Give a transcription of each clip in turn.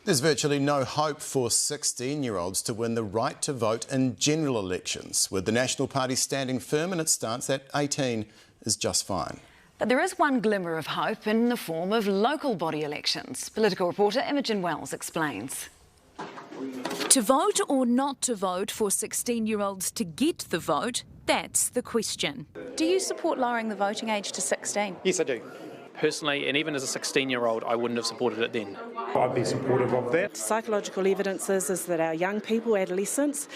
There's virtually no hope for 16-year-olds to win the right to vote in general elections, with the National Party standing firm in its stance that 18 is just fine. But there is one glimmer of hope in the form of local body elections. Political reporter Imogen Wells explains. To vote or not to vote for 16-year-olds to get the vote, that's the question. Do you support lowering the voting age to 16? Yes, I do. Personally, and even as a 16-year-old, I wouldn't have supported it then. I'd be supportive of that. Psychological evidence is that our young people, adolescents,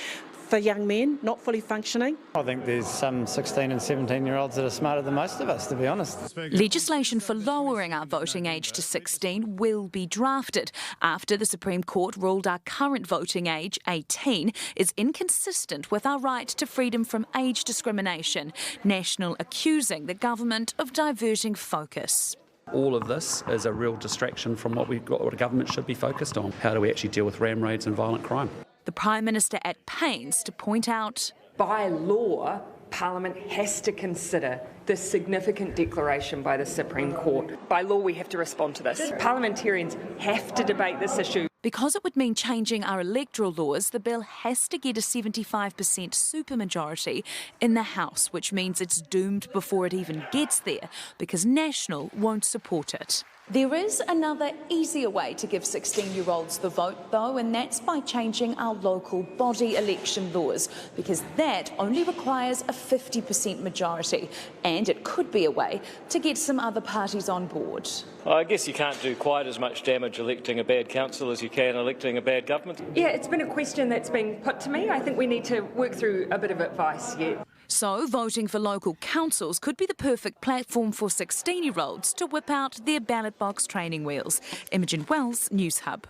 for young men, not fully functioning. I think there's some 16 and 17-year-olds that are smarter than most of us, to be honest. Legislation for lowering our voting age to 16 will be drafted after the Supreme Court ruled our current voting age, 18, is inconsistent with our right to freedom from age discrimination. National accusing the government of diverting focus. All of this is a real distraction from what a government should be focused on. How do we actually deal with ram raids and violent crime? The Prime Minister at pains to point out, by law, Parliament has to consider this significant declaration by the Supreme Court. By law, we have to respond to this. Parliamentarians have to debate this issue. Because it would mean changing our electoral laws, the bill has to get a 75% supermajority in the House, which means it's doomed before it even gets there, because National won't support it. There is another easier way to give 16-year-olds the vote, though, and that's by changing our local body election laws, because that only requires a 50% majority, and it could be a way to get some other parties on board. I guess you can't do quite as much damage electing a bad council as you can electing a bad government. Yeah, it's been a question that's been put to me. I think we need to work through a bit of advice yet. So voting for local councils could be the perfect platform for 16-year-olds to whip out their ballot box training wheels. Imogen Wells, Newshub.